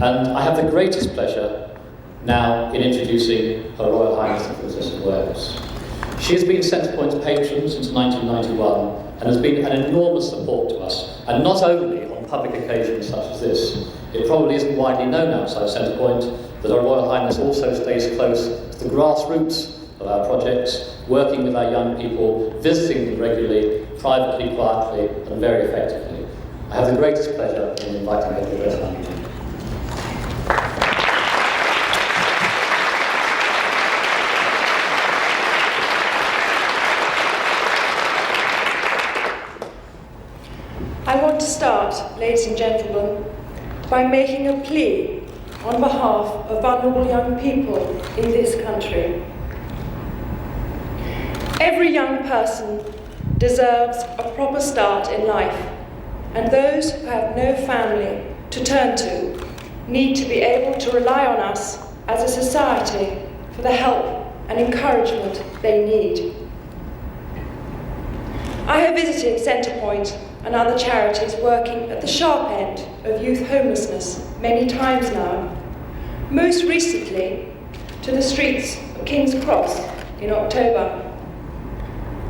And I have the greatest pleasure now in introducing Her Royal Highness the Princess of Wales. She has been Centrepoint's patron since 1991 and has been an enormous support to us, and not only on public occasions such as this. It probably isn't widely known outside Centrepoint that Her Royal Highness also stays close to the grassroots of our projects, working with our young people, visiting them regularly, privately, quietly, and very effectively. I have the greatest pleasure in inviting her to address our meeting. I want to start, ladies and gentlemen, by making a plea on behalf of vulnerable young people in this country. Every young person deserves a proper start in life, and those who have no family to turn to need to be able to rely on us as a society for the help and encouragement they need. I have visited Centrepoint and other charities working at the sharp end of youth homelessness many times now, most recently to the streets of King's Cross in October.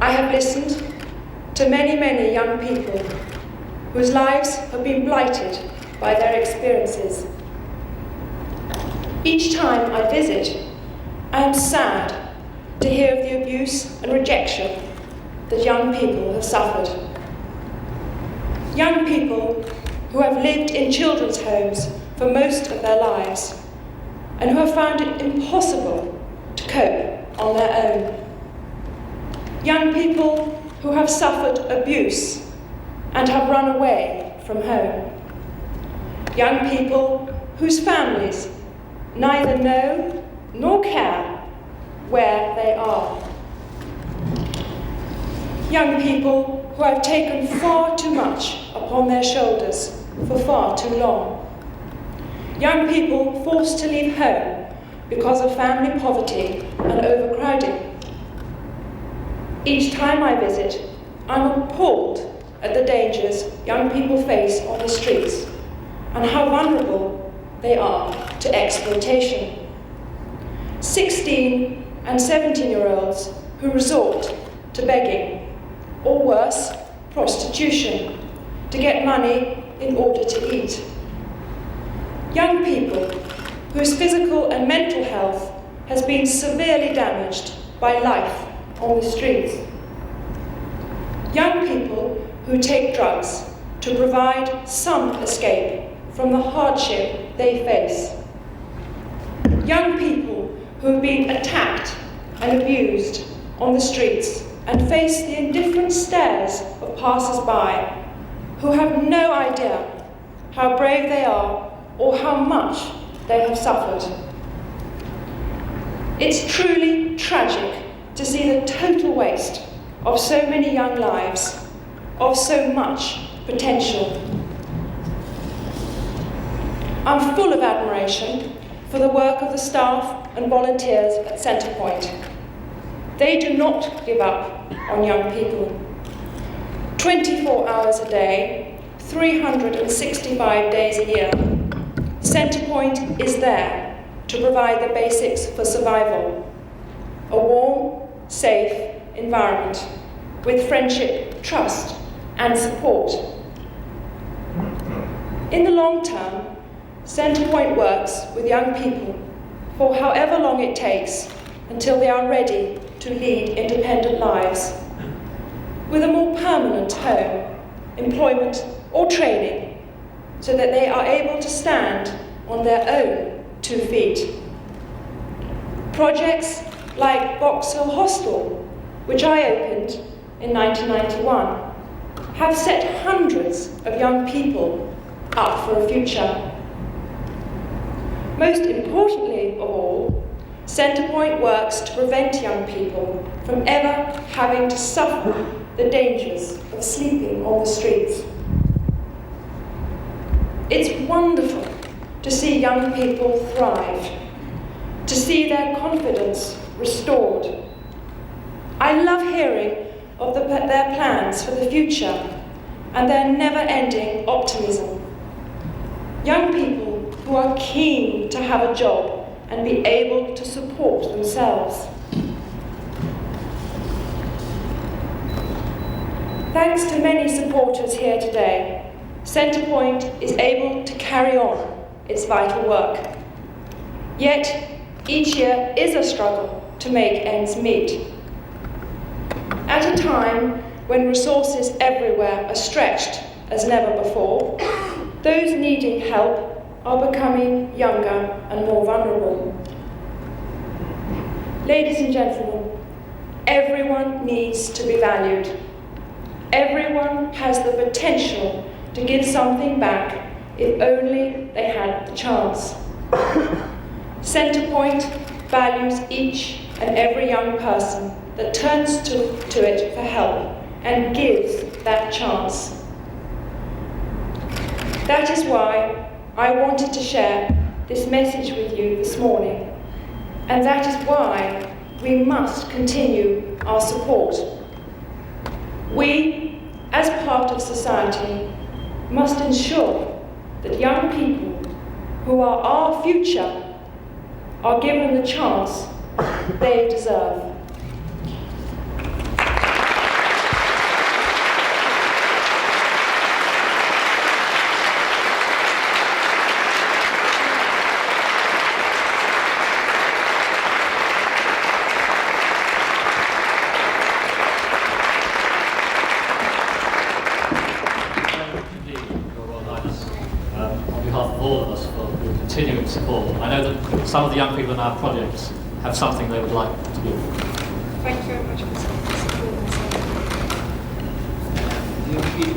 I have listened to many young people whose lives have been blighted by their experiences. Each time I visit, I am sad to hear of the abuse and rejection that young people have suffered. Young people who have lived in children's homes for most of their lives and who have found it impossible to cope on their own. Young people who have suffered abuse and have run away from home. Young people whose families neither know nor care where they are. Young people who have taken far too much upon their shoulders for far too long. Young people forced to leave home because of family poverty and overcrowding. Each time I visit, I'm appalled at the dangers young people face on the streets and how vulnerable they are to exploitation. 16 and 17-year-olds who resort to begging, or worse, prostitution, to get money in order to eat. Young people whose physical and mental health has been severely damaged by life on the streets. Young people who take drugs to provide some escape from the hardship they face. Young people who have been attacked and abused on the streets and face the indifferent stares of passers-by who have no idea how brave they are or how much they have suffered. It's truly tragic to see the total waste of so many young lives, of so much potential. I'm full of admiration for the work of the staff and volunteers at Centrepoint. They do not give up on young people. 24 hours a day, 365 days a year, Centrepoint is there to provide the basics for survival. A warm, safe environment with friendship, trust, and support. In the long term, Centrepoint works with young people for however long it takes until they are ready to lead independent lives, with a more permanent home, employment, or training, so that they are able to stand on their own 2 feet. Projects like Box Hill Hostel, which I opened in 1991, have set hundreds of young people up for a future. Most importantly of all, Centrepoint works to prevent young people from ever having to suffer the dangers of sleeping on the streets. It's wonderful to see young people thrive, to see their confidence restored. I love hearing of their plans for the future and their never-ending optimism. Young people who who are keen to have a job and be able to support themselves. Thanks to many supporters here today, Centrepoint is able to carry on its vital work. Yet, each year is a struggle to make ends meet. At a time when resources everywhere are stretched as never before, those needing help are becoming younger and more vulnerable. Ladies and gentlemen, everyone needs to be valued. Everyone has the potential to give something back if only they had the chance. Centrepoint values each and every young person that turns to it for help and gives that chance. That is why I wanted to share this message with you this morning, and that is why we must continue our support. We, as part of society, must ensure that young people who are our future are given the chance they deserve. On behalf of all of us for your continuing support. I know that some of the young people in our projects have something they would like to give. Thank you very much for supporting us.